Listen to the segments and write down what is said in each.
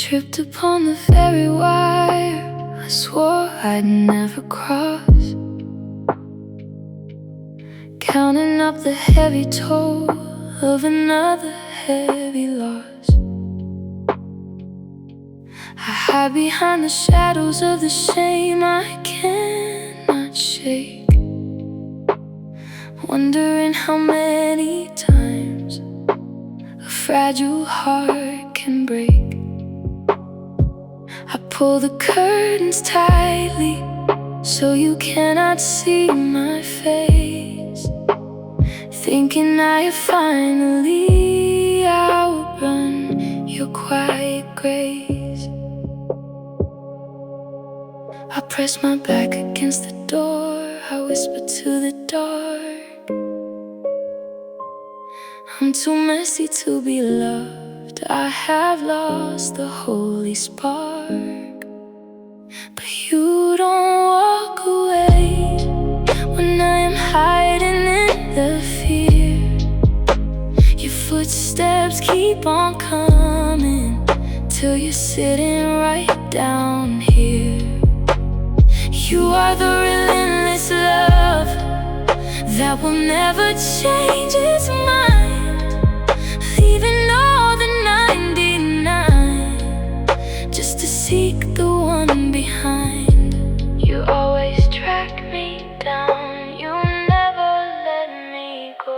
Tripped upon the very wire I swore I'd never cross, counting up the heavy toll of another heavy loss. I hide behind the shadows of the shame I cannot shake, wondering how many times a fragile heart can break. I pull the curtains tightly so you cannot see my face, thinking I have finally outrun your quiet grace. I press my back against the door, I whisper to the dark, I'm too messy to be loved, I have lost the holy spark. But you don't walk away when I am hiding in the fear. Your footsteps keep on coming till you're sitting right down here. You are the relentless love that will never change its mind, leaving all the 99 just to seek the one behind. You always track me down, you never let me go.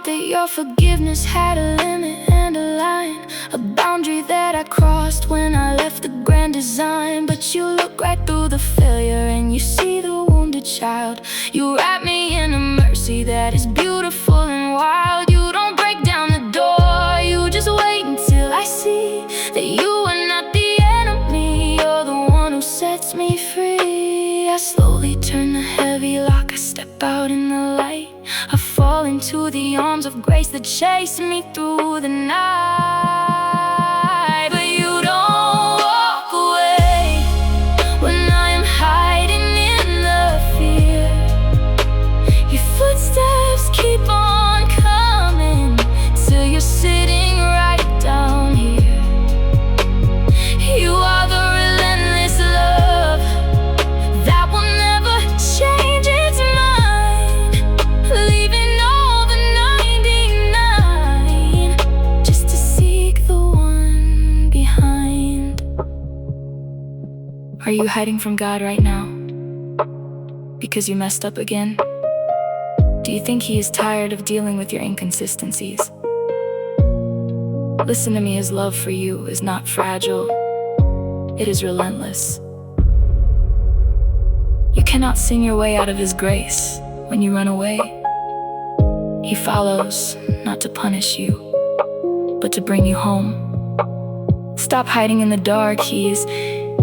Your forgiveness had a limit and a line, a boundary that I crossed when I left the grand design. But you look right through the failure and you see the wounded child. You wrap me in a mercy that is beautiful and wild. You don't break down the door, you just wait until I see that you are not the enemy, you're the one who sets me free. I slowly turn the heavy lock, I step out in the light, I fall into the arms of grace that chase me through the night. But you don't walk away when I am hiding in the fear. Your footsteps keep on coming till you're sitting right down here. You are the relentless love that will never change its mind, leaving all the 99 just to seek the one behind. Are you hiding from God right now because you messed up again? Do you think He is tired of dealing with your inconsistencies? Listen to me, His love for you is not fragile, it is relentless. You cannot sing your way out of His grace when you run away. He follows, not to punish you, but to bring you home. Stop hiding in the dark, He is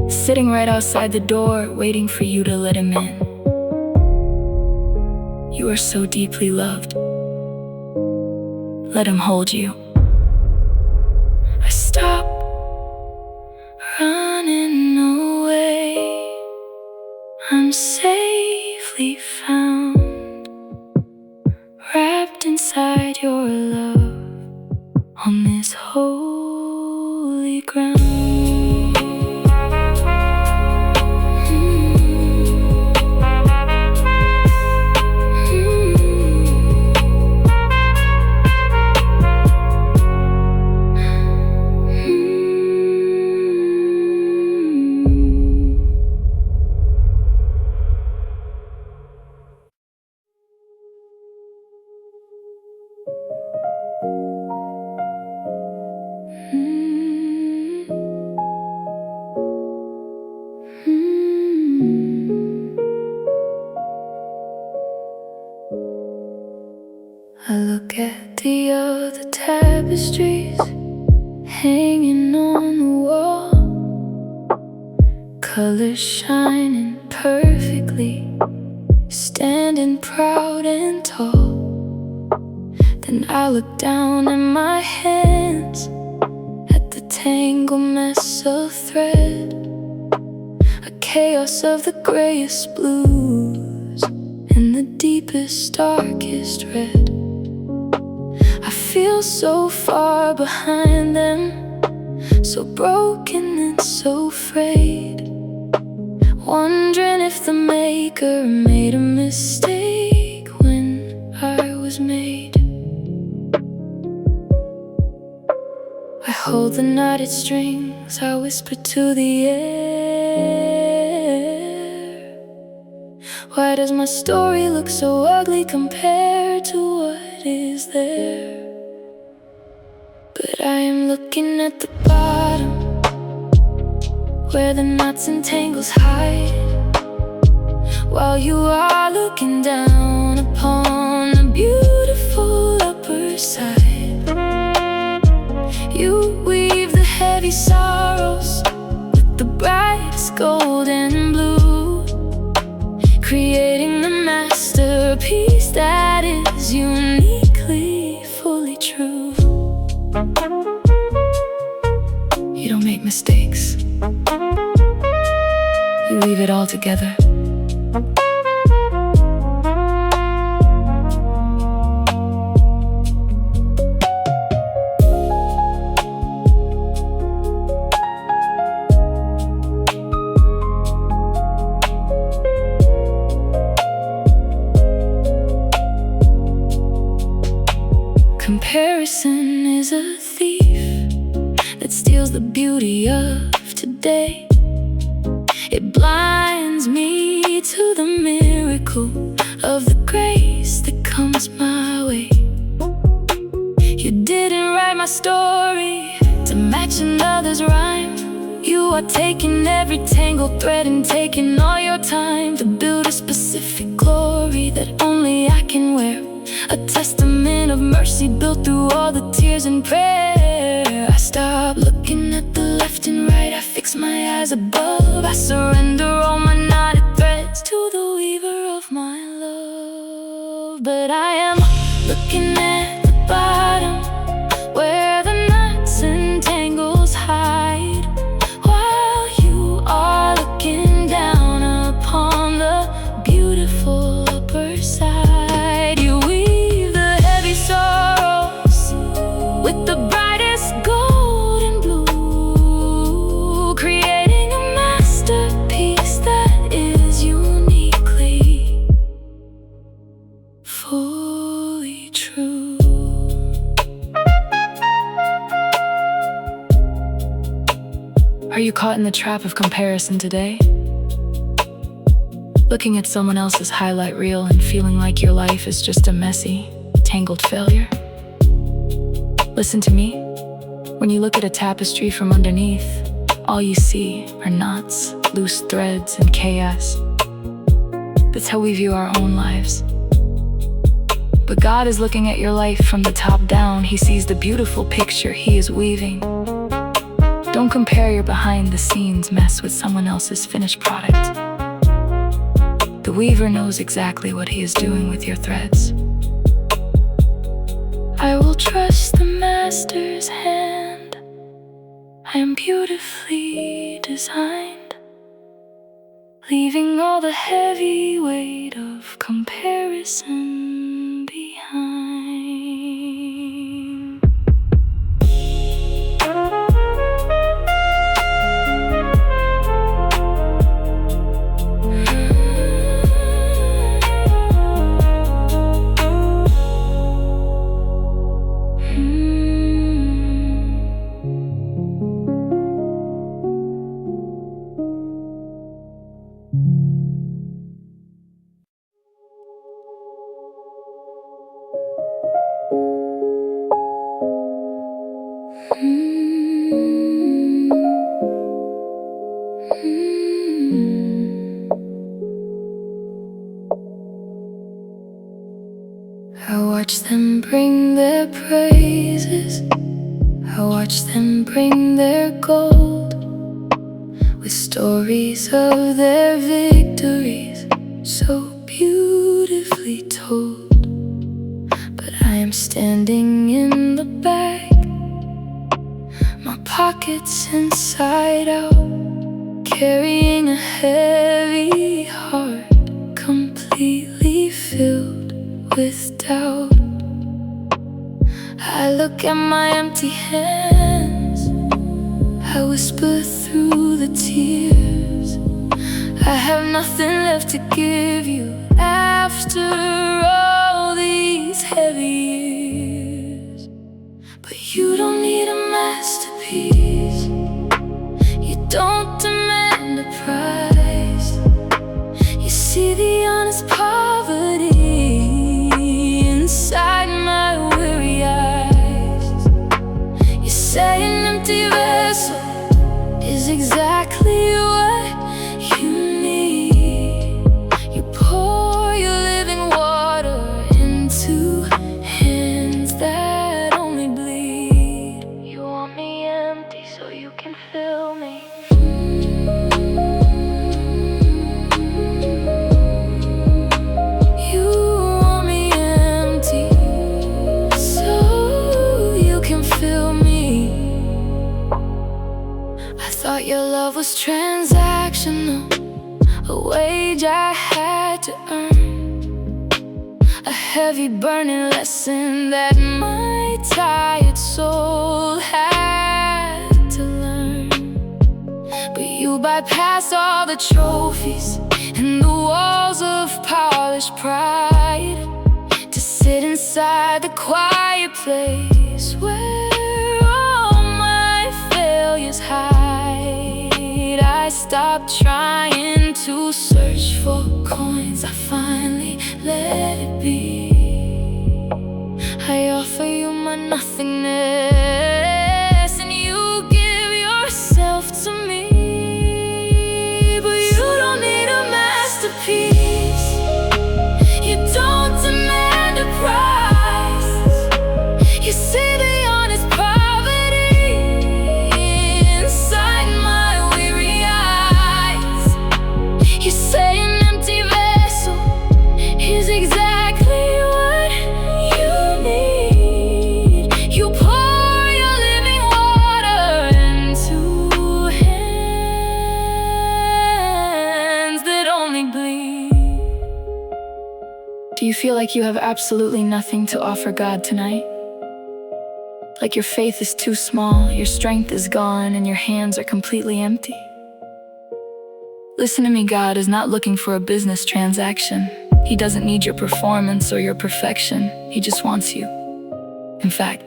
sitting right outside the door, waiting for you to let Him in. You are so deeply loved. Let Him hold you. I stop running away, I'm safely found, wrapped inside your love on this holy ground. I look at the other tapestries hanging on the wall, colors shining perfectly, standing proud and tall. Then I look down at my hands, at the tangled mess of thread, a chaos of the grayest blues and the deepest, darkest red. I feel so far behind them, so broken and so frayed, wondering if the maker made a mistake when I was made. I hold the knotted strings, I whisper to the air. Why does my story look so ugly compared to what is there? But I am looking at the bottom, where the knots and tangles hide, while you are looking down upon the beautiful upper side. You weave the heavy sorrows with the brightest gold and blue, creating the masterpiece that is uniquely fully true. You don't make mistakes, you leave it all together. Comparison is a thief that steals the beauty of today. It blinds me to the miracle of the grace that comes my way. You didn't write my story to match another's rhyme. You are taking every tangled thread and taking all your time to build a specific glory that only I can wear. A testament of mercy built through all the tears and prayer. I stop looking at the left and right, I fix my eyes above. I surrender all my knotted threads to the weaver of my love. But I am looking at the bottom, where the knots and tangles hide, while you are looking down upon the beautiful upper side. You weave the heavy sorrows with the brightest gold and blue, creating a masterpiece that is uniquely fully true. Are you caught in the trap of comparison today? Looking at someone else's highlight reel and feeling like your life is just a messy, tangled failure? Listen to me. When you look at a tapestry from underneath, all you see are knots, loose threads, and chaos. That's how we view our own lives. But God is looking at your life from the top down. He sees the beautiful picture He is weaving. Don't compare your behind-the-scenes mess with someone else's finished product. The weaver knows exactly what he is doing with your threads. I will trust the master's hand. I am beautifully designed, leaving all the heavy weight of comparison behind. I watch them bring their praises, I watch them bring their gold with stories of their victories, so beautifully told. But I am standing in the back, my pockets inside out, carrying a heavy heart, completely filled with doubt. I look at my empty hands, I whisper through the tears, I have nothing left to give you after all these heavy years. But you don't need a masterpiece, you don't demand a price. You see the honest poverty inside my weary eyes. You say an empty vessel is exactly what you need. You pour your living water into hands that only bleed. You want me empty so you can fill me. You want me empty so you can fill me. I thought your love was transactional, a wage I had to earn, a heavy burning lesson that my tired soul had to learn. But you bypassed all the trophies and the walls of polished pride to sit inside the quiet place where all my failures hide. I stopped trying to search for coins, I finally let it be. I offer you my nothingness and you give yourself to me. But you don't need a masterpiece, you don't demand a price. You see the honest poverty inside my weary eyes. You say an empty vessel is exactly what you need. You pour your living water into hands that only bleed. Do you feel like you have absolutely nothing to offer God tonight? Like your faith is too small, your strength is gone, and your hands are completely empty? Listen to me, God is not looking for a business transaction. He doesn't need your performance or your perfection, He just wants you. In fact,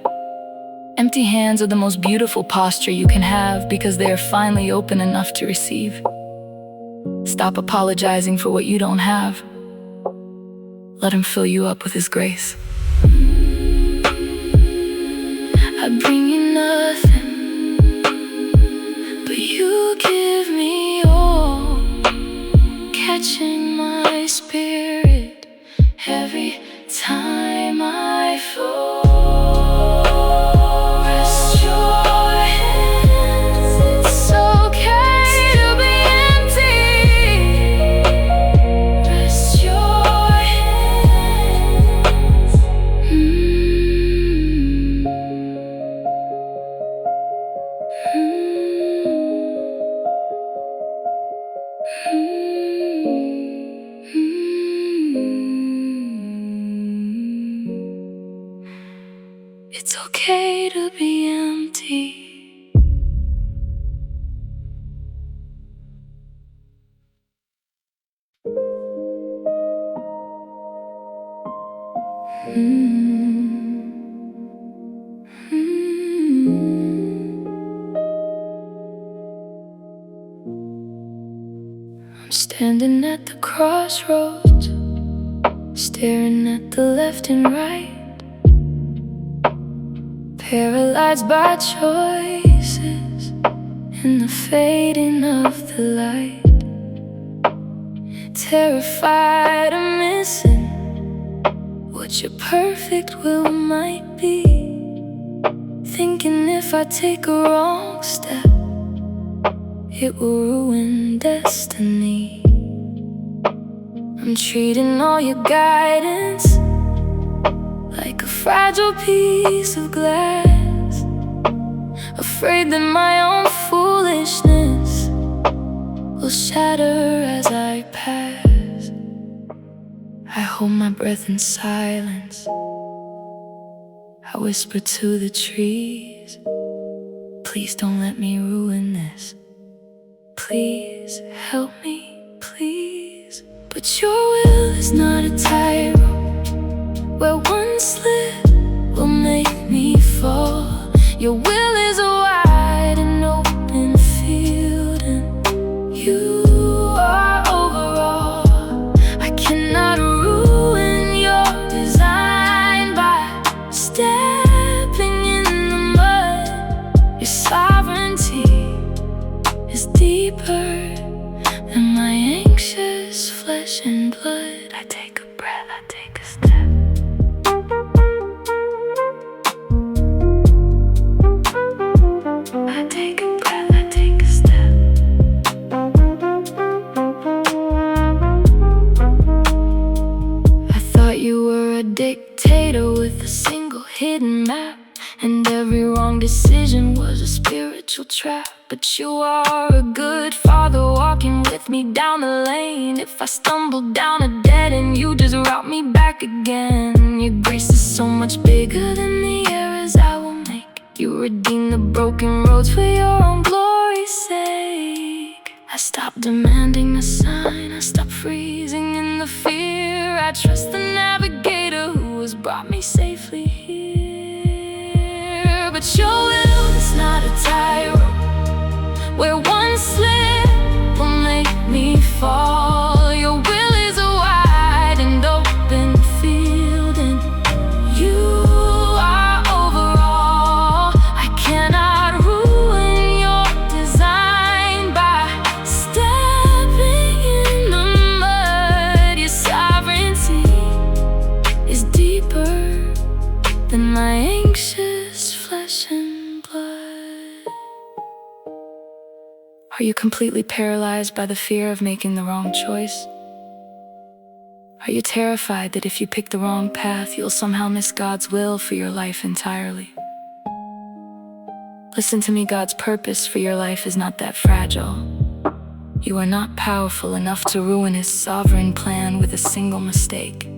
empty hands are the most beautiful posture you can have because they are finally open enough to receive. Stop apologizing for what you don't have. Let Him fill you up with His grace. I bring you nothing, but you give me all, catching my spirit every time I fall. Rest your hands, it's okay to be empty. Rest your hands. It's okay to be empty. I'm standing at the crossroads, staring at the left and right, paralyzed by choices in the fading of the light, terrified of missing what your perfect will might be. thinking if I take a wrong step, it will ruin destiny. I'm treating all your guidance like a fragile piece of glass, afraid that my own foolishness will shatter as I pass. I hold my breath in silence. I whisper to the trees, please don't let me ruin this. Please help me, please. But your will is not a tightrope where one slip will make me fall. Your will is a wide and open field, and you are overall. I cannot ruin your design by stepping in the mud. Your sovereignty is deeper than my anxious flesh and blood. I take a breath, I take a step. I take a breath, I take a step. I thought you were a dictator with a single hidden map, and every wrong decision was a spiritual trap. But you are a good father walking with me down the lane. If I stumble down a dead end, you just route me back again. Your grace is so much bigger than the errors I will make. You redeem the broken roads for your own glory's sake. I stop demanding a sign, I stop freezing in the fear. I trust the navigator who has brought me safely here. But your will is not a tightrope where one slip will make me fall. Your will is a wide and open field, and you are overall. I cannot ruin your design by stepping in the mud. Your sovereignty is deeper than my anxious flesh and blood. Are you completely paralyzed by the fear of making the wrong choice? Are you terrified that if you pick the wrong path, you'll somehow miss God's will for your life entirely? Listen to me, God's purpose for your life is not that fragile. You are not powerful enough to ruin His sovereign plan with a single mistake.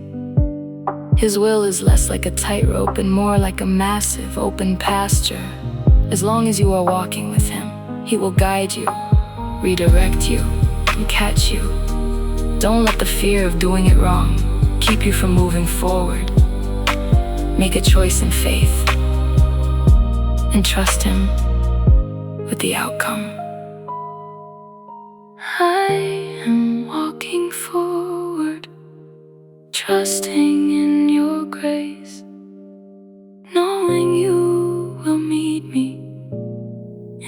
His will is less like a tightrope and more like a massive open pasture. As long as you are walking with Him, He will guide you, redirect you, and catch you. Don't let the fear of doing it wrong keep you from moving forward. Make a choice in faith and trust Him with the outcome. I am walking forward, trusting in your grace, knowing you will meet me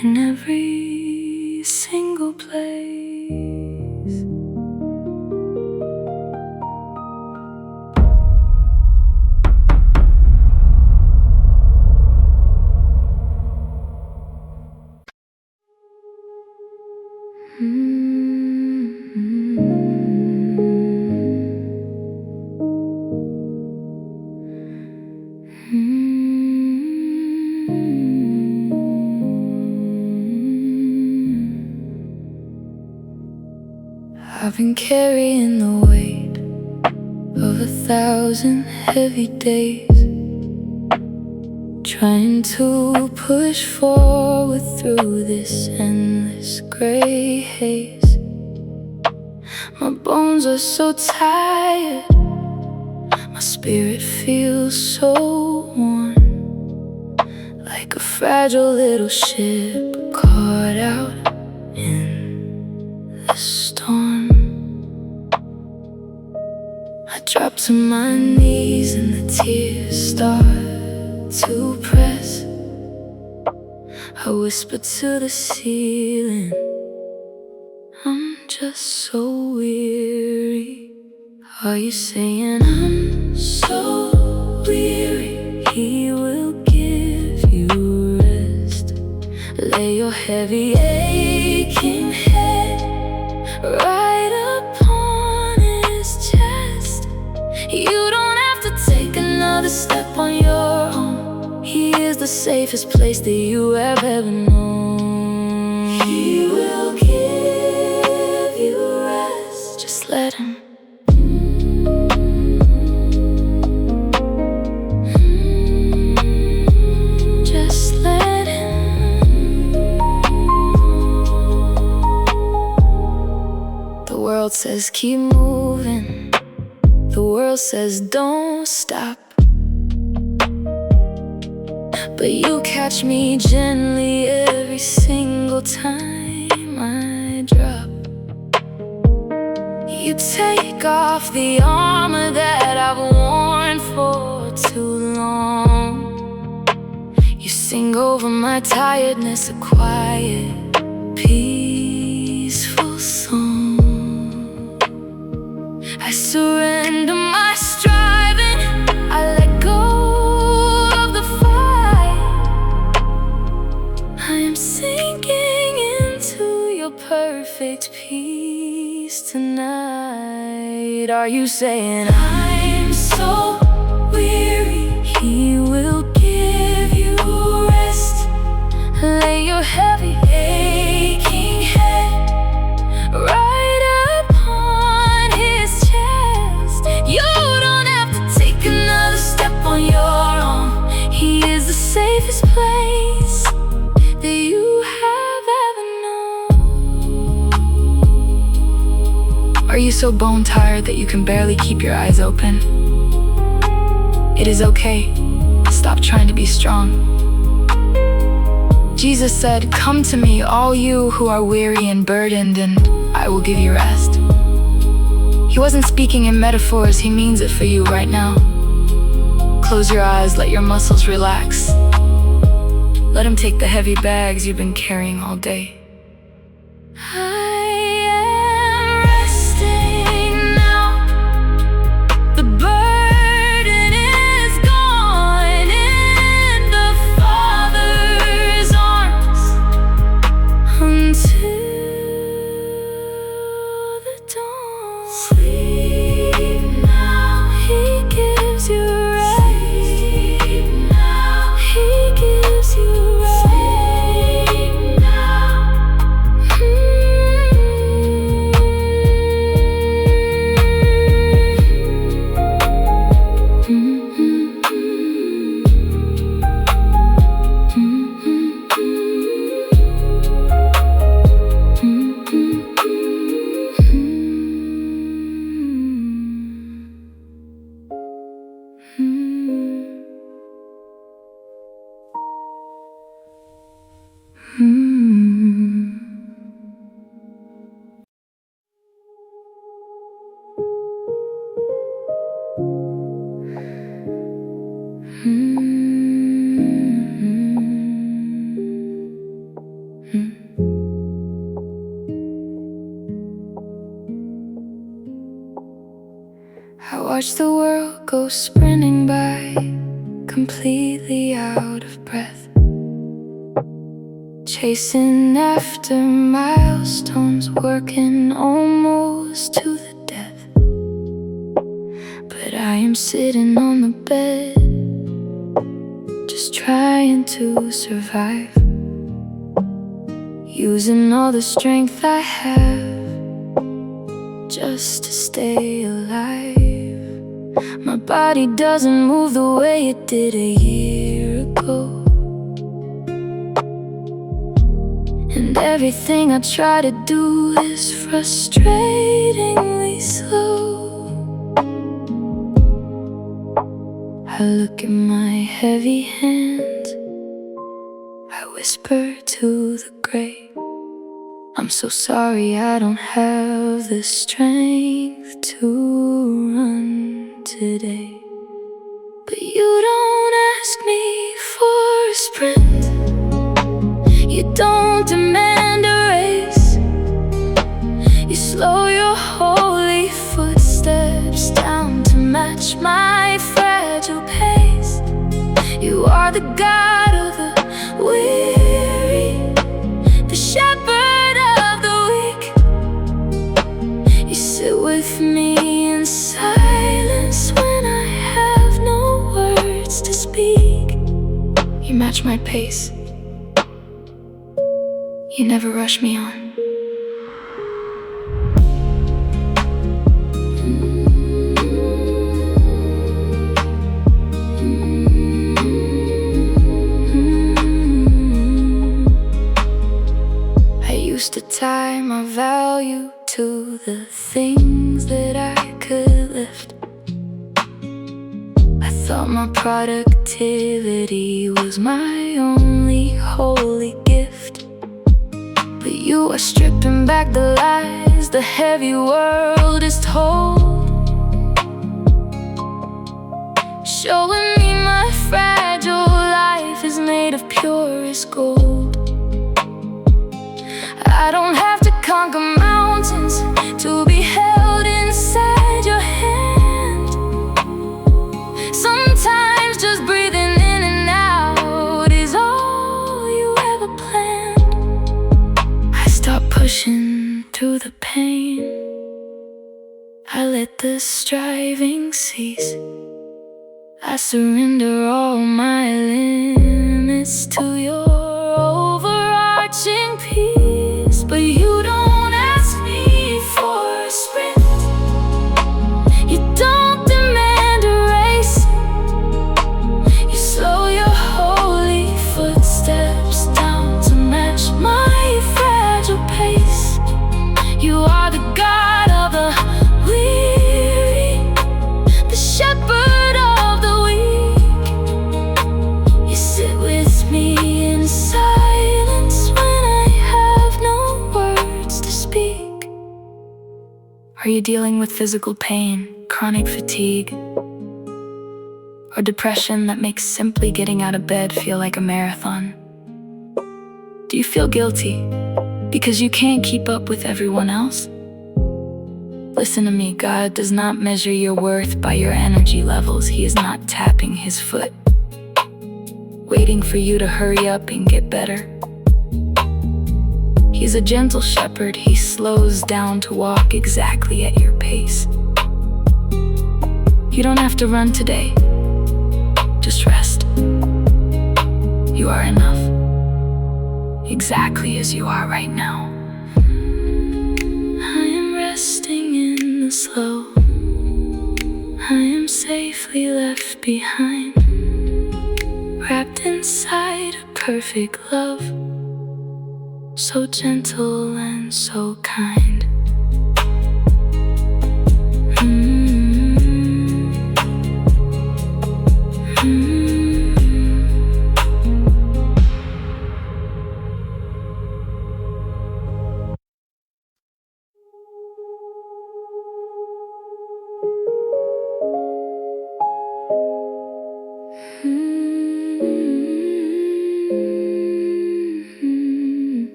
in every single place. I've been carrying the weight of 1,000 heavy days, trying to push forward through this endless gray haze. My bones are so tired, my spirit feels so worn, like a fragile little ship caught out in the storm. I drop to my knees and the tears start to press. I whisper to the ceiling, I'm just so weary. Are you saying I'm so weary? He will give you lay your heavy aching head right upon his chest. You don't have to take another step on your own. He is the safest place that you have ever known. He will give you rest. Just let him. Just let him. The world says keep moving. The world says don't stop. But you catch me gently every single time I drop. You take off the armor that I've worn for too long. You sing over my tiredness a quiet, peaceful song. I surrender my striving, I let go of the fight. I am sinking into your perfect peace tonight. Are you saying I'm so weary? He will give you rest. Lay your heavy aching head right upon his chest. You don't have to take another step on your own. He is the safest place that you have ever known. Are you so bone tired that you can barely keep your eyes open? It is okay. Stop trying to be strong. Jesus said, "Come to me, all you who are weary and burdened, and I will give you rest." He wasn't speaking in metaphors, he means it for you right now. Close your eyes, let your muscles relax. Let him take the heavy bags you've been carrying all day. I am resting now. The burden is gone in the Father's arms until the dawn. Sleep now, he gives you rest. Sleep now, he gives you rest. Sleep now. I watch the world go sprinting by, completely out of breath, chasing after milestones, working almost to the death. But I am sitting on the bed, just trying to survive, using all the strength I have just to stay alive. My body doesn't move the way it did a year ago, and everything I try to do is frustratingly slow. I look at my heavy hands, I whisper to the gray, I'm so sorry I don't have the strength to run today. But you don't ask me for a sprint, you don't demand a race. You slow your holy footsteps down to match my fragile pace. You are the God of the weary, You match my pace. You never rush me on. I used to tie my value to the things that I could lift. I thought my productivity was my only holy gift. But you are stripping back the lies the heavy world is told, showing me my fragile life is made of purest gold. I don't have to conquer mountains to be held inside your hand. Sometimes just breathing in and out is all you ever planned. I stopped pushing through the pain. I let the striving cease. I surrender all my limits to your overarching peace. But you don't ask me for a sprint. You don't demand a race. You slow your holy footsteps down to match my fragile pace. You are the God of the weary, the shepherd of the weak. You sit with me in silence when I have no words to speak. Are you dealing with physical pain, chronic fatigue, or depression that makes simply getting out of bed feel like a marathon? Do you feel guilty because you can't keep up with everyone else? Listen to me, God does not measure your worth by your energy levels. He is not tapping his foot, waiting for you to hurry up and get better. He's a gentle shepherd. He slows down to walk exactly at your pace. You don't have to run today. Just rest. You are enough, exactly as you are right now. I am resting in the slow. I am safely left behind, wrapped inside a perfect love, so gentle and so kind.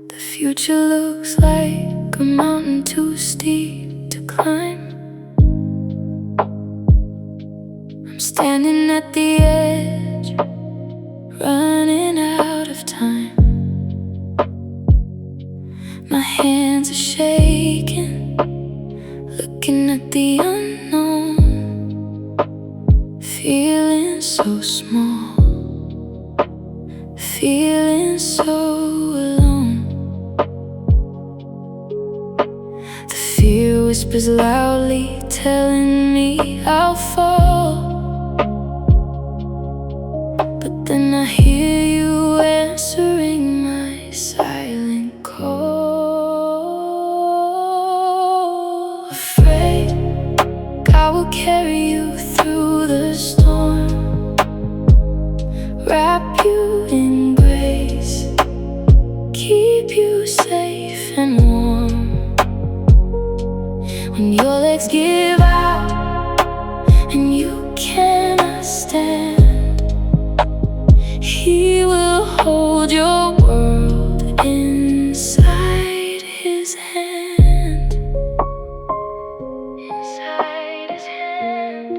The future looks like a mountain too steep to climb. I'm standing at the edge, running out of time. My hands are shaking, looking at the unknown, feeling so small, feeling so alone. The fear whispers loudly, telling me I'll fall. But then I hear you answering my silent call. Afraid God will carry you through the storm, wrap you in grace, keep you safe and warm. When your legs give out and you cannot stand, He will hold your world inside His hand. Inside His hand.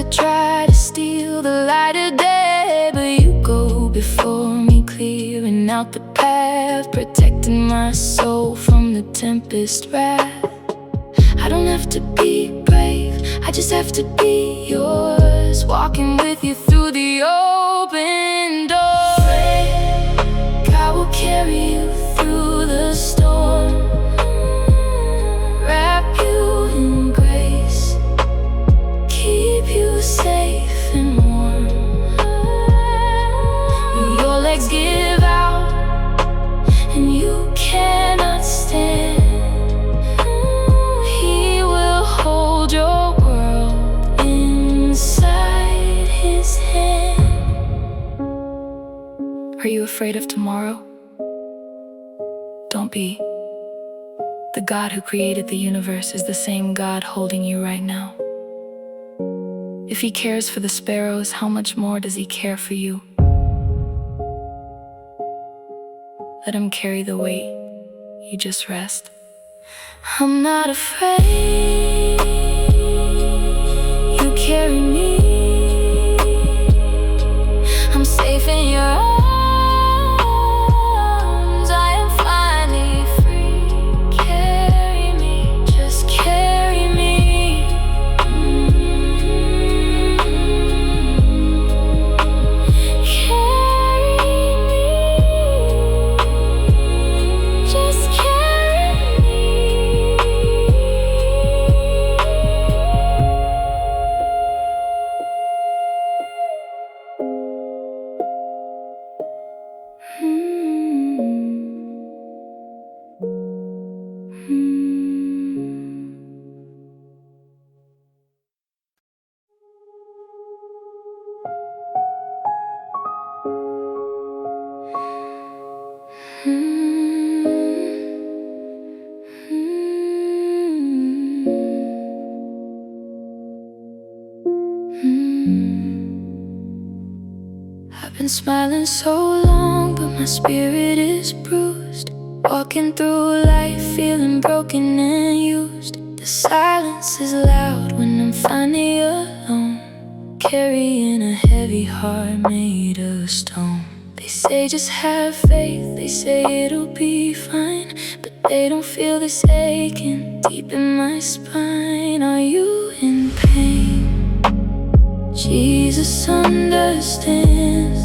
that try to steal the light of day, but you go before me, clearing out the path, protecting my soul from the tempest wrath. I don't have to be brave, I just have to be yours, walking with you through the open door. God will carry you through the storm, wrap you in grace, keep you safe and warm. When your legs give out and you cannot stand, He will hold your world inside His hand. Are you afraid of tomorrow? Don't be. The God who created the universe is the same God holding you right now. If He cares for the sparrows, how much more does He care for you? Let Him carry the weight, you just rest. I'm not afraid, you carry me. I'm safe in your arms, I am finally free. Carry me, just carry me. Carry me, just carry me. I've been smiling so long, but my spirit is bruised. Walking through life feeling broken and used. The silence is loud when I'm finally alone, carrying a heavy heart made of stone. They say just have faith, they say it'll be fine, but they don't feel this aching deep in my spine. Are you in pain? Jesus understands.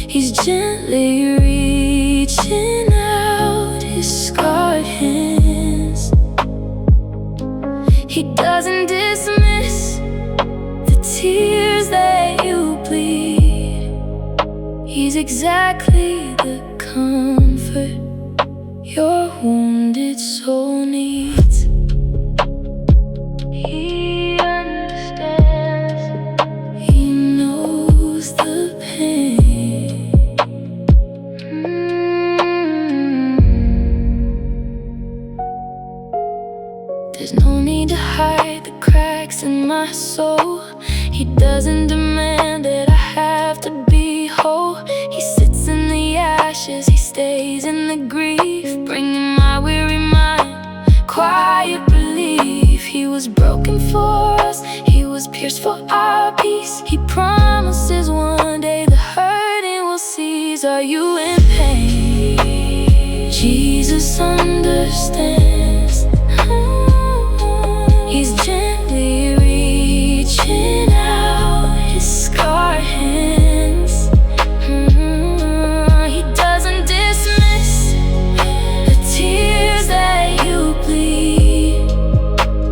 He's gently reaching out His scarred hands. He doesn't dismiss the tears that you bleed. He's exactly the comfort your wounded soul needs. He understands, He knows the pain. There's no need to hide the cracks in my soul. He doesn't demand that I have to be whole. He sits in the ashes, He stays in the grief, bringing my weary mind quiet relief. He was broken for us, He was pierced for our peace. He promises one day the hurting will cease. Are you in pain? Jesus understands. He's gently reaching out His scarred hands. He doesn't dismiss the tears that you bleed.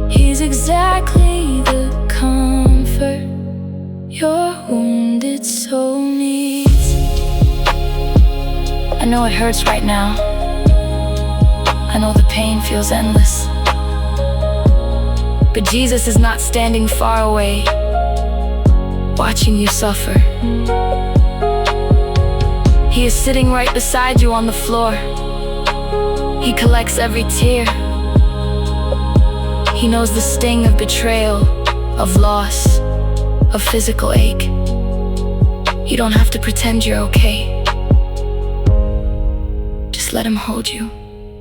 He's exactly the comfort your wounded soul needs. I know it hurts right now. I know the pain feels endless. But Jesus is not standing far away, watching you suffer. He is sitting right beside you on the floor. He collects every tear. He knows the sting of betrayal, of loss, of physical ache. You don't have to pretend you're okay. Just let Him hold you.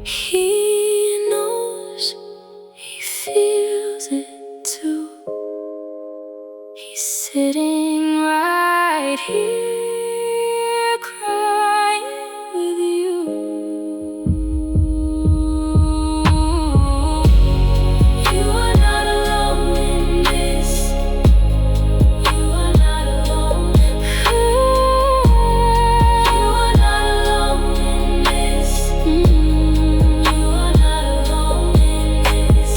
He knows, He feels it too. sitting right here crying with you. You are not alone in this. You are not alone. You are not alone in this. You are not alone in this.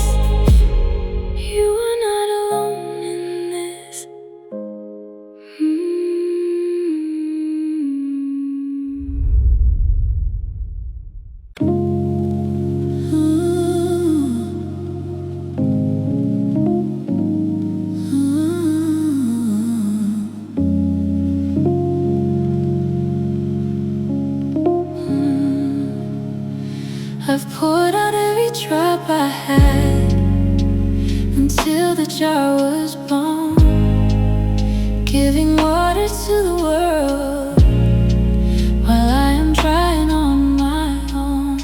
You are not alone in this. I've poured out every drop I had until the jar was blown, giving water to the world while I am drying on my own.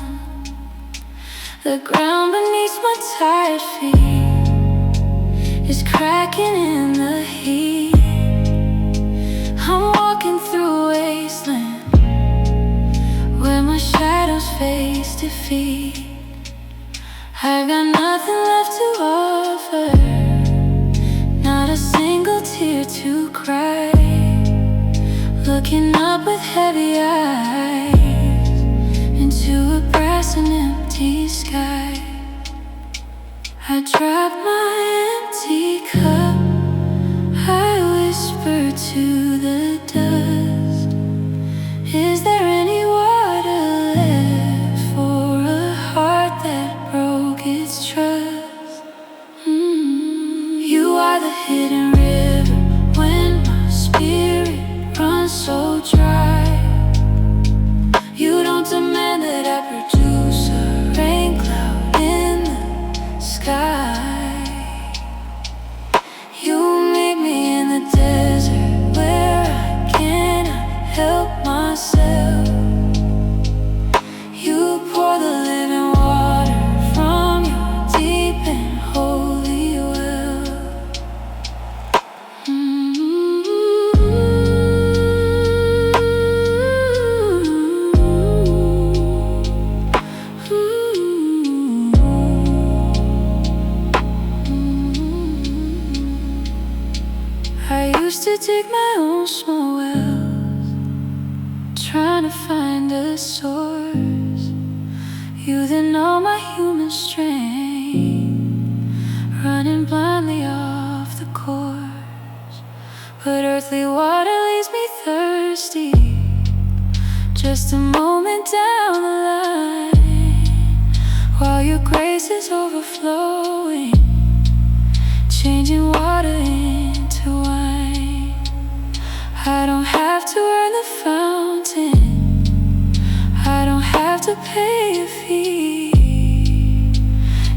The ground beneath my tired feet is cracking in the heat. I'm walking through a wasteland where my shadows face defeat. I've got nothing left to offer, not a single tear to cry. Looking up with heavy eyes into a brass and empty sky. I drop my empty cup, I whisper to the dust, is there any water left for a heart that broke its trust? You are the hidden river when my spirit runs so dry. You don't demand that I produce a rain cloud in the sky. You meet me in the desert where I cannot help myself. You pour the living water from your deep and holy well. I used to dig my own small wells, trying to find a source. You then know my human strength, running blindly off the course. But earthly water leaves me thirsty, just a moment down the line, while your grace is overflowing, changing water into wine. I don't have to earn the fountain, I don't have to pay a fee.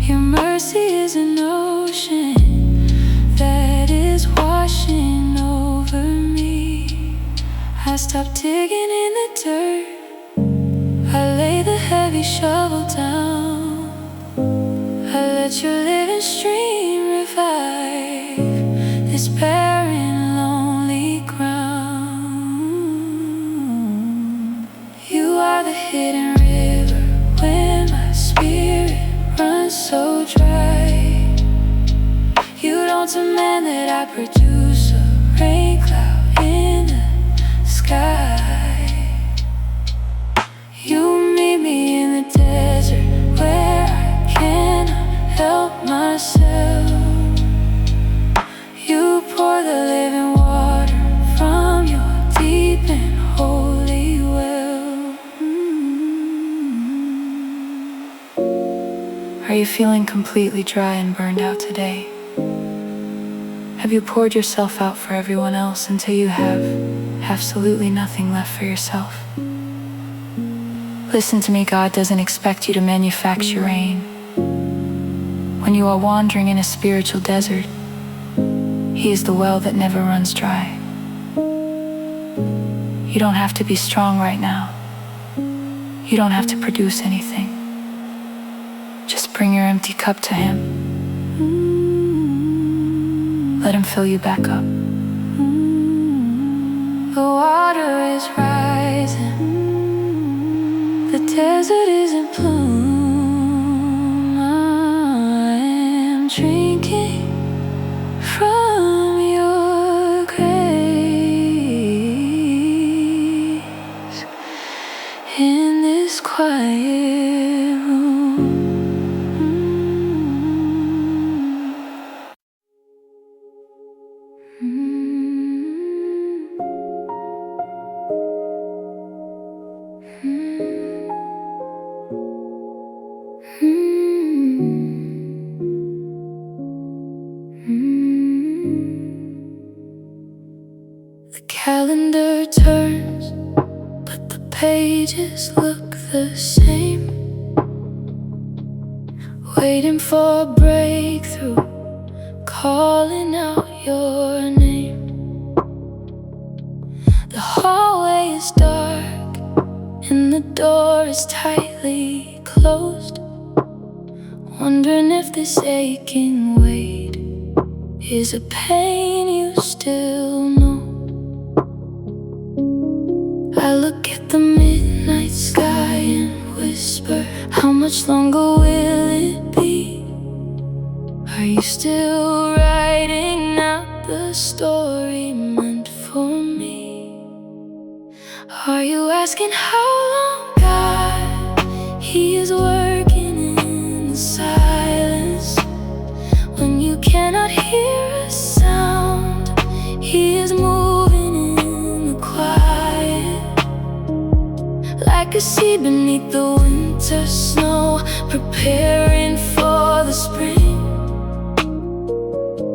Your mercy is an ocean that is washing over me. I stop digging in the dirt, I lay the heavy shovel down. I let your living stream revive this barren, lonely ground. You are the hidden river when my spirit runs so dry. You don't demand that I produce a rain cloud in the sky. You meet me in the desert where I cannot help myself. You pour the living water from your deep and holy well. Are you feeling completely dry and burned out today? Have you poured yourself out for everyone else until you have absolutely nothing left for yourself? Listen to me, God doesn't expect you to manufacture rain. When you are wandering in a spiritual desert, He is the well that never runs dry. You don't have to be strong right now. You don't have to produce anything. Just bring your empty cup to Him. Let Him fill you back up. water is rising, the desert is in bloom. I am drinking from your grace in this quiet room. The calendar turns, but the pages look the same. Waiting for a breakthrough, calling out your name. The hallway is dark and the door is tightly closed. Wondering if this aching weight is a pain you still know. I look at the midnight sky and whisper, how much longer will it be? Are you still writing out the story meant for me? Are you asking how long, God? He is working in the silence. When you cannot hear a sound, He is moving in the quiet. Like a seed beneath the winter snow, preparing for the spring.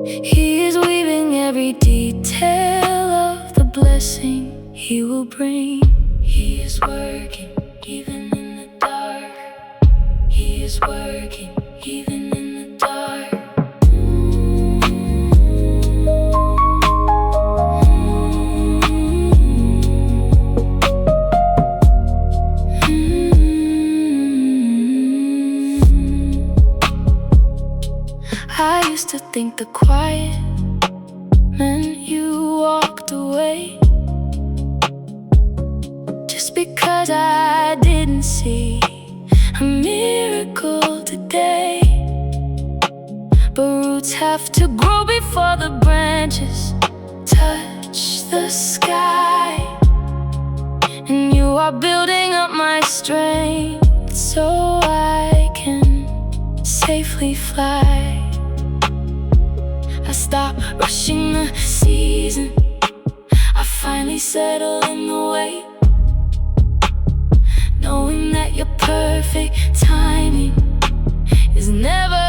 He is weaving every detail of the blessing He will bring. He is working even in the dark. He is working even in the dark. I used to think the quiet meant you walked away, just because I didn't see a miracle today. But roots have to grow before the branches touch the sky. And you are building up my strength so I can safely fly. I stopped rushing the season, I finally settled in the wait, knowing that your perfect timing is never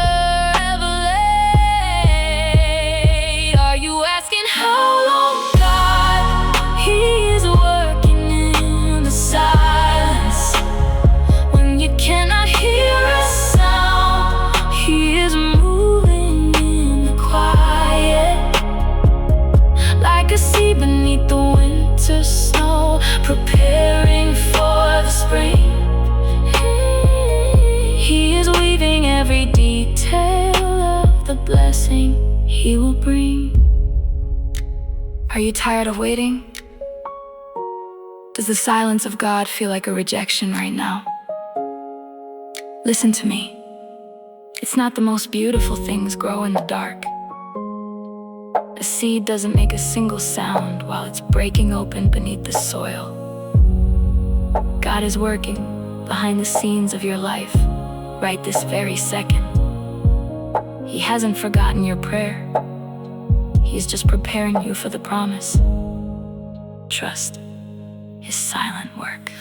ever late. Are you asking how long, God? He is working in the silence. When you cannot hear a sound, He is moving in the quiet. Like a seed beneath the winter snow, preparing for the spring. He is weaving every detail of the blessing He will bring. Are you tired of waiting? Does the silence of God feel like a rejection right now? Listen to me. It's not the most beautiful things grow in the dark. A seed doesn't make a single sound while it's breaking open beneath the soil. God is working behind the scenes of your life right this very second. He hasn't forgotten your prayer. He's just preparing you for the promise. Trust His silent work.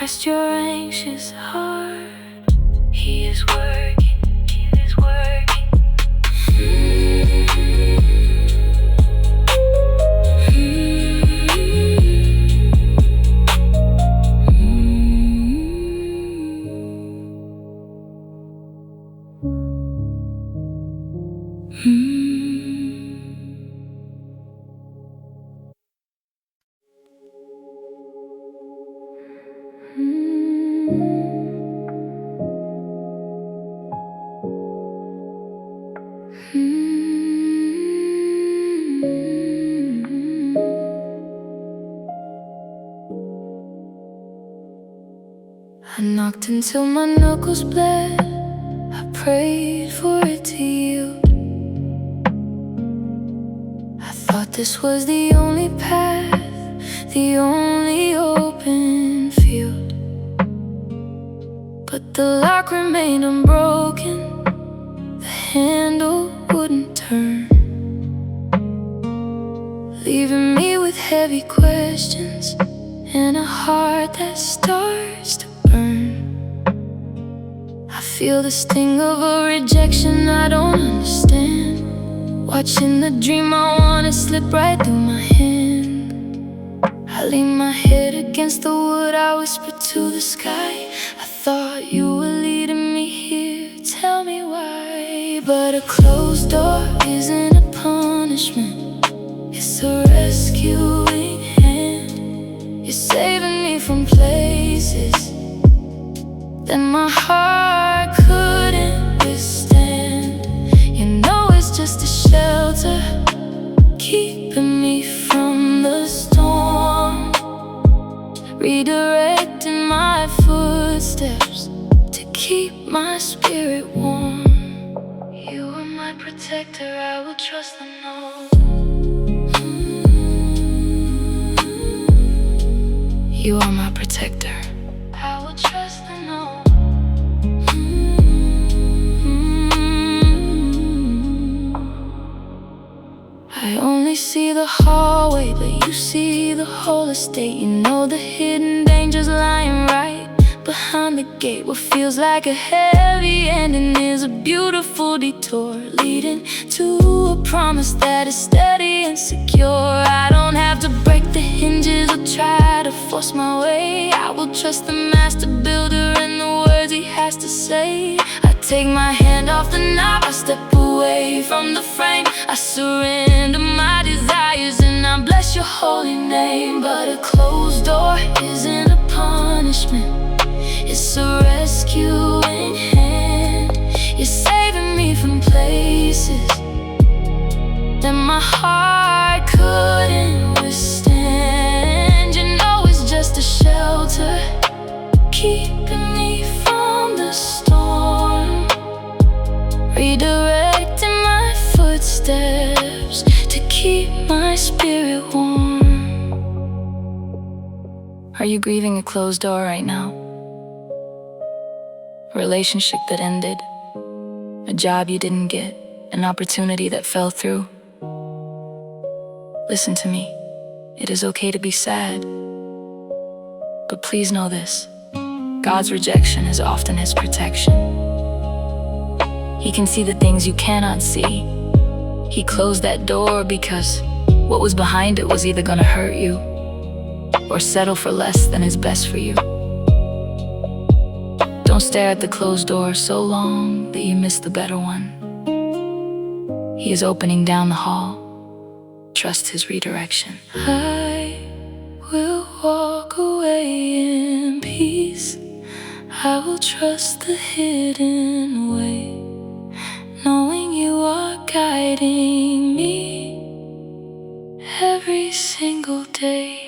Rest your anxious heart. He is working, He is I knocked until my knuckles bled. I prayed for it to yield. I thought this was the only path, the only open field. But the lock remained unbroken, the handle wouldn't turn, leaving me with heavy questions and a heart that starts to burn. I feel the sting of a rejection I don't understand, watching the dream I wanted slip right through my hand. I lean my head against the wood, I whisper to the sky, I thought you were leading me here, tell me why. But a closed door isn't a punishment, it's a rescuing hand. You're saving me from places that my heart couldn't withstand. You know it's just a shelter, keeping me from the storm, redirecting my footsteps to keep my spirit warm. You are my protector, I will trust and know. You are my protector, I will trust and know. I only see the hallway, but you see the whole estate. You know the hidden dangers lying right behind the gate. What feels like a heavy ending is a beautiful detour, leading to a promise that is steady and secure. I don't have to break the hinges or try to force my way. I will trust the master builder and the words he has to say. I take my hand off the knob, I step away from the frame. I surrender my desires and I bless your holy name. But a closed door isn't a punishment, it's a rescuing hand. You're saving me from places that my heart couldn't withstand. You know it's just a shelter, keeping me from the storm, redirecting my footsteps to keep my spirit warm. Are you grieving a closed door right now? A relationship that ended, a job you didn't get, an opportunity that fell through? Listen to me, it is okay to be sad, but please know this: God's rejection is often His protection. He can see the things you cannot see. He closed that door because what was behind it was either gonna hurt you or settle for less than is best for you. Don't stare at the closed door so long that you miss the better one. He is opening down the hall. Trust His redirection. I will walk away in peace. I will trust the hidden way, knowing you are guiding me every single day.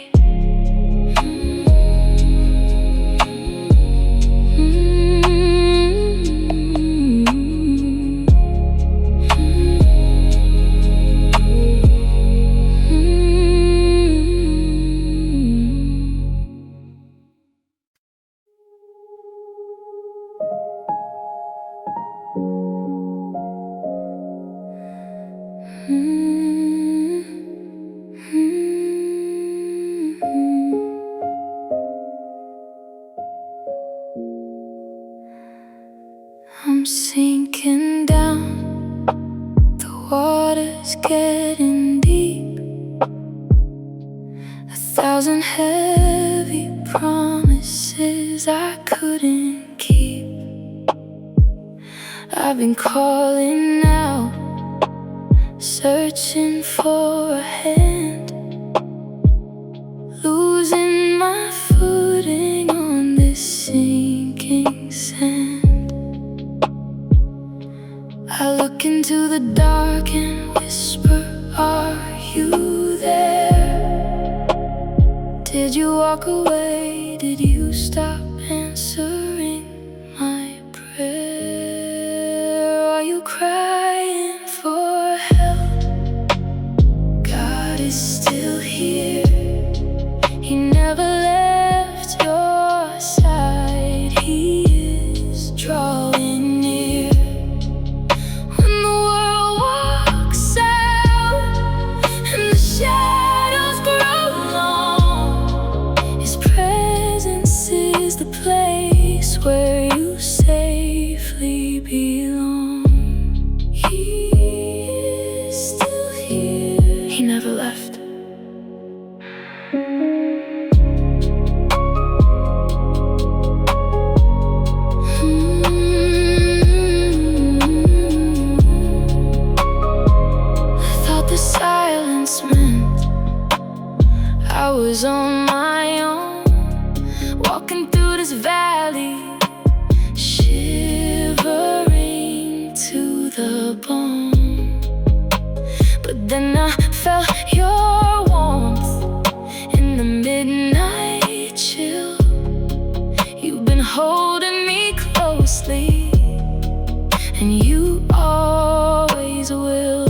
I'm sinking down, the water's getting deep. 1,000 heavy promises I couldn't keep. I've been calling out, searching for a hand, losing my footing on this sinking sand. I look into the dark and whisper, are you there? Did you walk away? Did you stop answering my prayer? Are you crying for help? God is still here. He never left your side. He is drawing near. When the world walks out and the shadows grow long, His presence is the place where you safely belong. He is still here. He never left. Silence meant I was on my own, walking through this valley, shivering to the bone. But then I felt your warmth in the midnight chill. You've been holding me closely, and you always will.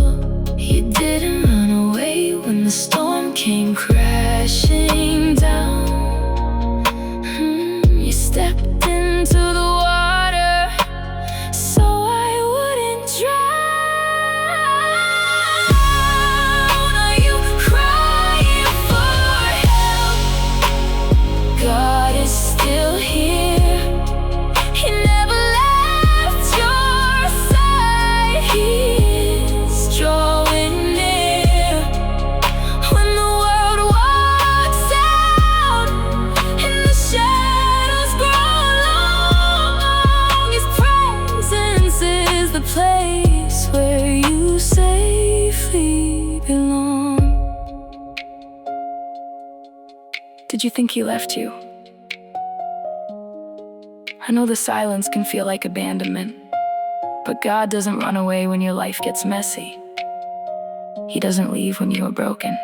You didn't run away when the storm came crashing down. You stepped into the water so I wouldn't drown. Are you crying for help? God is still here. He never left your side. He is drawing. Place where you safely belong. Did you think He left you? I know the silence can feel like abandonment, but God doesn't run away when your life gets messy. He doesn't leave when you are broken.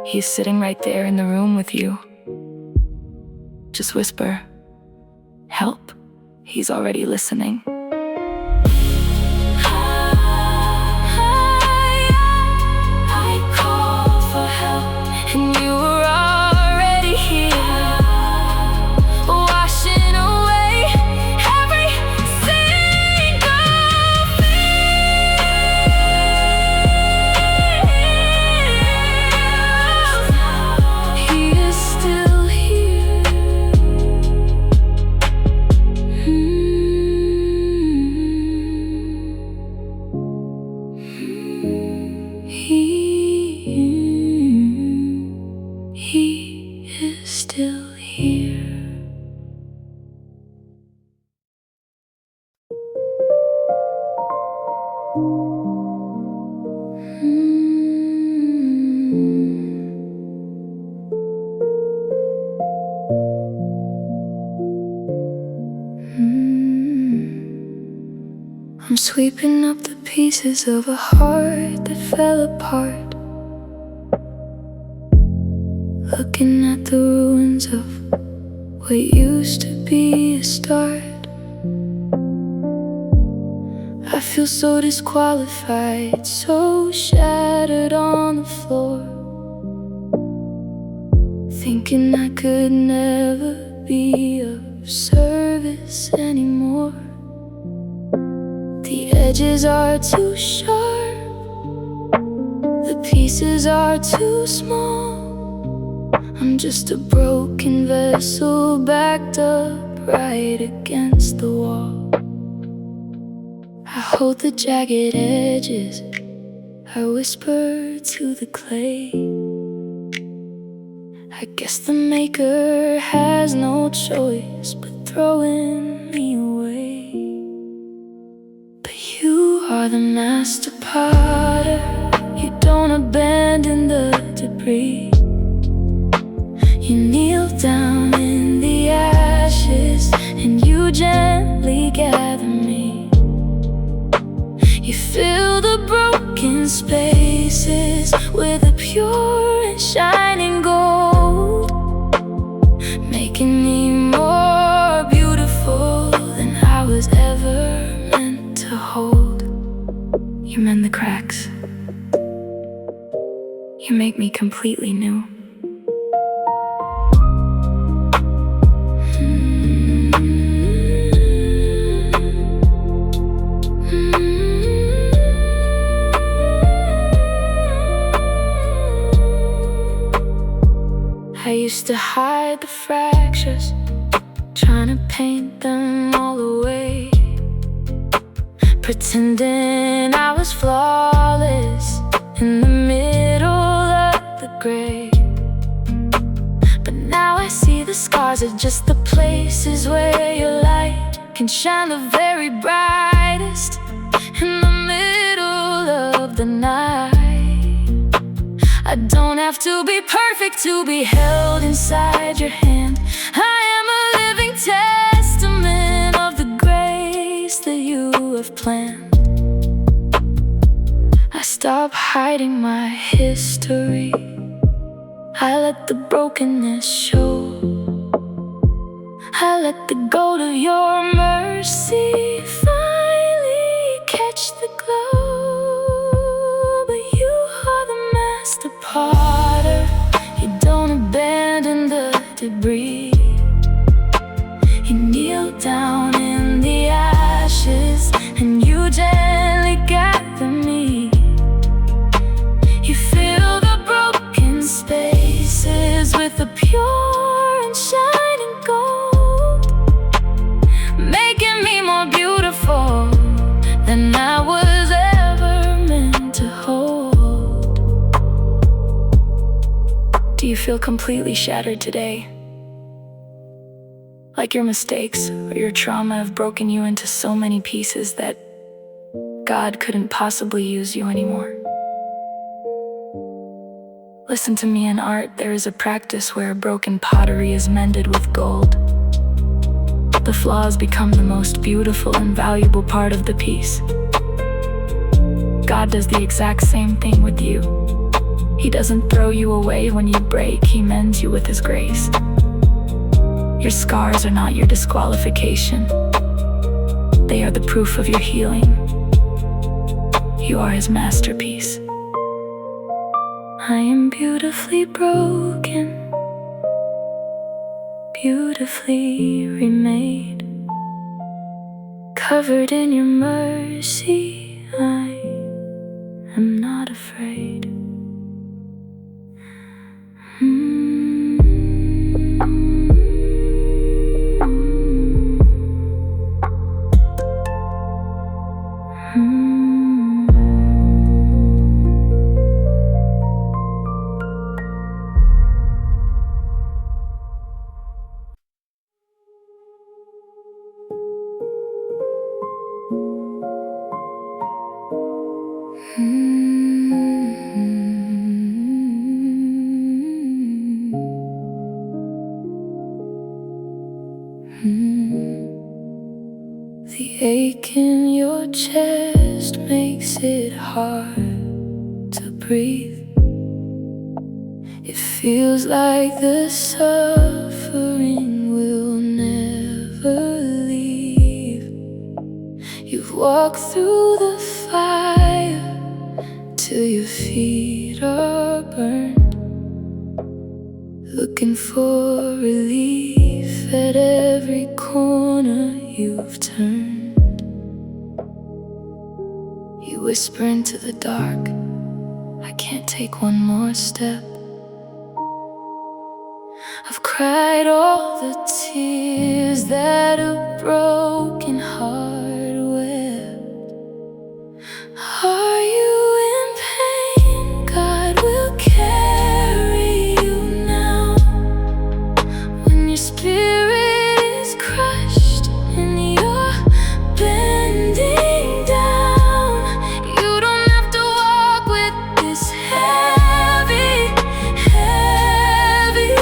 He's sitting right there in the room with you. Just whisper, "Help." He's already listening. And you were already here, washing away every single fear. He is still here. He is still here. I'm sweeping up the pieces of a heart that fell apart, looking at the ruins of what used to be a start. I feel so disqualified, so shattered on the floor, thinking I could never be of service anymore. The edges are too sharp, the pieces are too small. I'm just a broken vessel backed up right against the wall. I hold the jagged edges, I whisper to the clay. I guess the maker has no choice but throwing me away. But you are the master potter, you don't abandon the debris. You kneel down in the ashes and you gently gather me. You fill the broken spaces with a pure and shining gold, making me more make me completely new. I used to hide the fractures, trying to paint them all away, pretending I was flawless in the middle of the gray. But now I see the scars are just the places where your light can shine the very brightest in the middle of the night. I don't have to be perfect to be held inside your hand. I am a living testament of the grace that you have planned. I stop hiding my history. I let the brokenness show. I let the gold of your mercy finally catch the glow. But you are the master potter. You don't abandon the debris. You kneel down in the ashes and you gently gather me. You fill the broken spaces with a pure and shining gold, making me more beautiful than I was ever meant to hold. Do you feel completely shattered today? Like your mistakes or your trauma have broken you into so many pieces that God couldn't possibly use you anymore? Listen to me, in art there is a practice where broken pottery is mended with gold. The flaws become the most beautiful and valuable part of the piece. God does the exact same thing with you. He doesn't throw you away when you break, He mends you with His grace. Your scars are not your disqualification. They are the proof of your healing. You are His masterpiece. I am beautifully broken, beautifully remade, covered in your mercy. I am not afraid. The ache in your chest makes it hard to breathe. It feels like the suffering will never leave. You've walked through the fire till your feet are burned, looking for relief at every corner you've turned. You whisper into the dark, I can't take one more step. I've cried all the tears that a broken heart wept. Are you in pain? God will carry you now. When your spirit is crushed and you're bending down, you don't have to walk with this heavy, heavy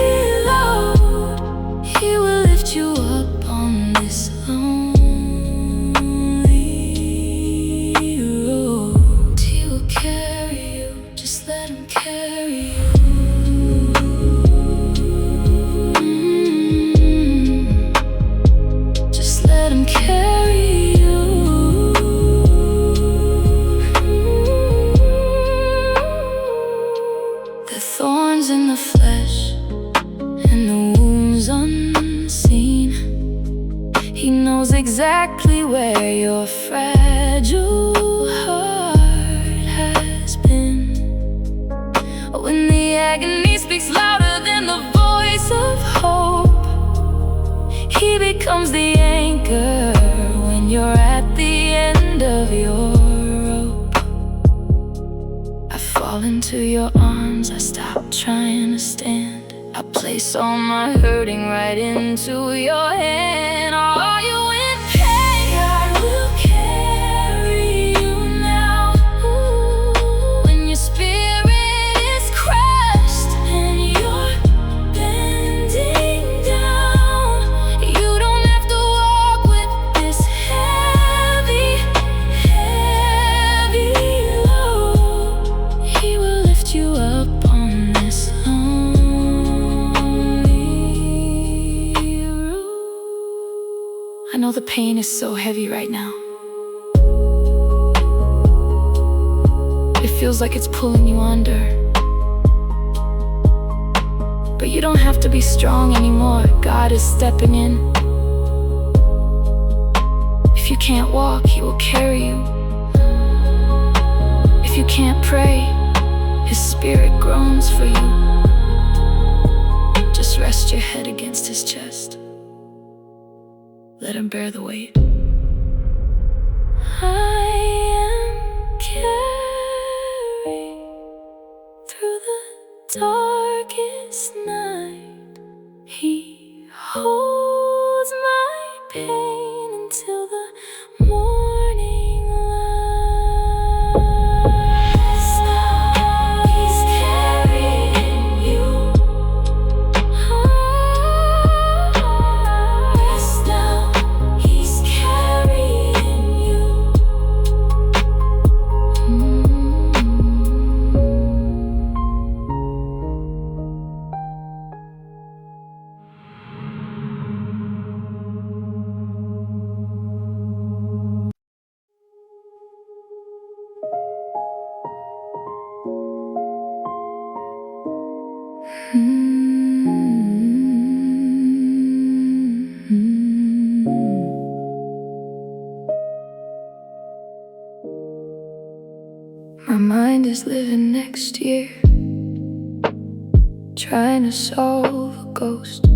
load. He will lift you up on this lonely exactly where your fragile heart has been. When the agony speaks louder than the voice of hope, He becomes the anchor when you're at the end of your rope. I fall into your arms, I stop trying to stand. I place all my hurting right into your hand. Are you in pain? God will carry you now. When your spirit is crushed and you're bending down, you don't have to walk with this heavy, heavy load. He will lift you up on this I know the pain is so heavy right now. It feels like it's pulling you under. But you don't have to be strong anymore. God is stepping in. If you can't walk, He will carry you. If you can't pray, His Spirit groans for you. Just rest your head against His chest. Let Him bear the weight. I am carried through the darkest night. He holds my pain until the morning light. He's carrying you. Rest now. He's carrying you. My mind is living next year, trying to solve a ghost,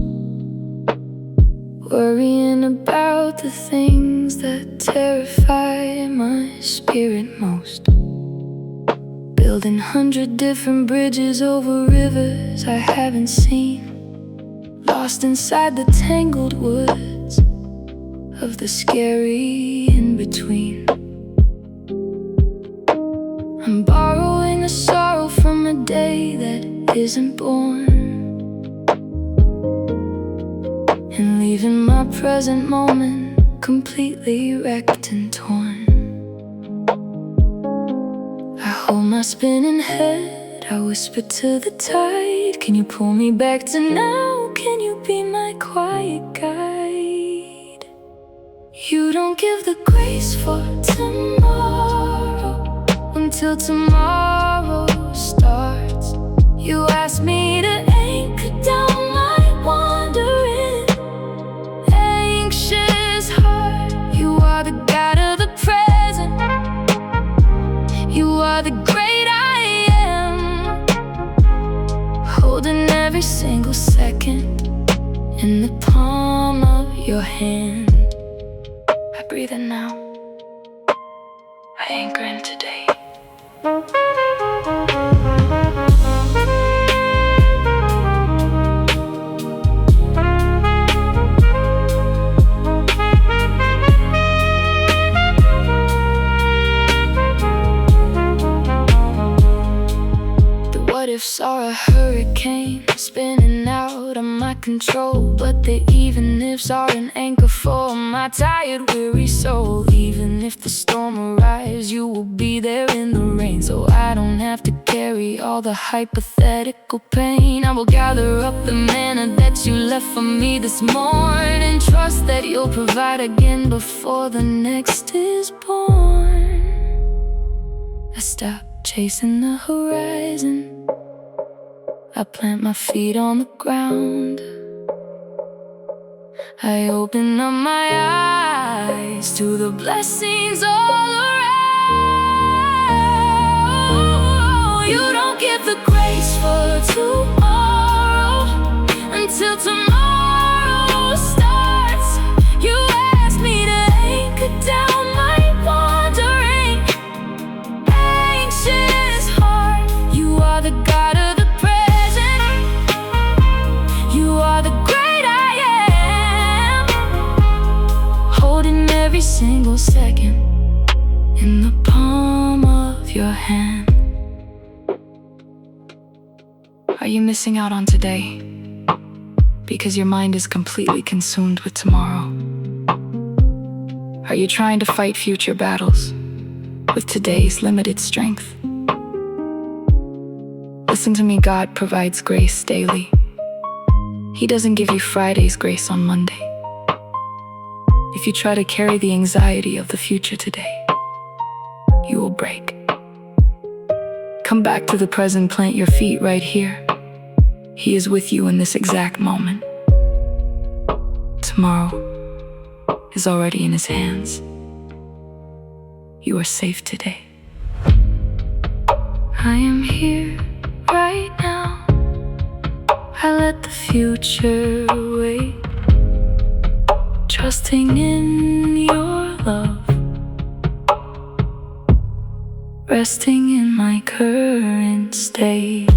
worrying about the things that terrify my spirit most. Building 100 different bridges over rivers I haven't seen, lost inside the tangled woods of the scary in-between. I'm borrowing the sorrow from a day that isn't born, and leaving my present moment completely wrecked and torn. I hold my spinning head, I whisper to the tide, can you pull me back to now? Can you be my quiet guide? You don't give the grace for tomorrow until tomorrow starts. You ask me to anchor down my wandering, anxious heart. You are the God of the present. You are the great I am, holding every single second in the palm of your hand. I breathe in now, I anchor in today. The what ifs are a hurricane spinning out of my control, but the even ifs are an anchor for my tired, weary soul. Even if the storm arrives, you will be there in the rain, so I don't have to carry all the hypothetical pain. I will gather up the manna that you left for me this morning, trust that you'll provide again before the next is born. I stop chasing the horizon, I plant my feet on the ground. I open up my eyes to the blessings all around. You don't give the grace for tomorrow until tomorrow starts. You ask me to anchor down my wandering, anxious heart. You are the God of the present. You are the great I am, holding every single second in the palm of your hand. Are you missing out on today because your mind is completely consumed with tomorrow? Are you trying to fight future battles with today's limited strength? Listen to me, God provides grace daily. He doesn't give you Friday's grace on Monday. If you try to carry the anxiety of the future today, you will break. Come back to the present, plant your feet right here. He is with you in this exact moment. Tomorrow is already in His hands. You are safe today. I am here right now. I let the future wait, trusting in your love, resting in my current state.